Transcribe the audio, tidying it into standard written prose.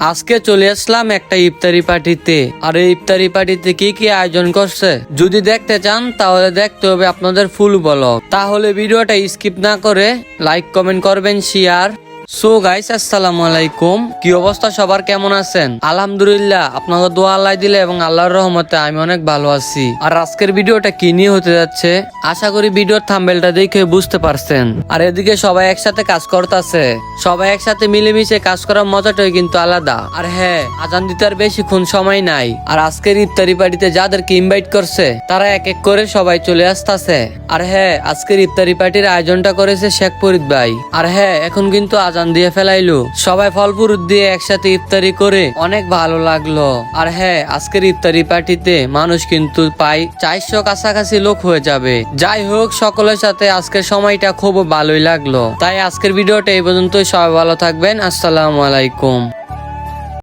আজকে চলে আসলাম একটা ইফতারি পার্টিতে। আর এই ইফতারি পার্টিতে কি কি আয়োজন করছে যদি দেখতে চান তাহলে দেখতে হবে আপনাদের ফুল ব্লগ। তাহলে ভিডিওটা স্কিপ না করে লাইক কমেন্ট করবেন, শেয়ার। সো গাইস, আসসালামু আলাইকুম। কি অবস্থা সবার, কেমন আছেন? আলহামদুলিল্লাহ, আপনাকে দোয়া আল্লাহ দিলে এবং আল্লাহর রহমতে আমি অনেক ভালো আছি। আর আজকের ভিডিওটা কি নিয়ে হতে যাচ্ছে আশা করি ভিডিওর থাম্বনেলটা দেখে বুঝতে পারছেন। আর এদিকে সবাই একসাথে কাজ করতেছে, সবাই একসাথে মিলেমিশে কাজ করার মজাটাই কিন্তু আলাদা। আর হ্যাঁ, আজান দিতে আর বেশিক্ষণ সময় নাই। আর আজকের ইফতারি পার্টিতে যাদেরকে ইনভাইট করছে তারা এক এক করে সবাই চলে আসতেছে। আর হ্যাঁ, আজকের ইফতারি পার্টির আয়োজনটা করেছে শেখ ফরিদ ভাই। আর হ্যাঁ, এখন কিন্তু আজান দিয়ে ফেলাইলো, সবাই ফল ফ্রুট দিয়ে একসাথে ইফতারি করে অনেক ভালো লাগলো। আর হ্যাঁ, আজকের ইফতারি পার্টিতে মানুষ কিন্তু প্রায় 400 কাছাকাছি লোক হয়ে যাবে। যাই হোক, সকলের সাথে আজকের সময়টা খুব ভালোই লাগলো। তাই আজকের ভিডিওটা এই পর্যন্তই। সবাই ভালো থাকবেন। আসসালামু আলাইকুম।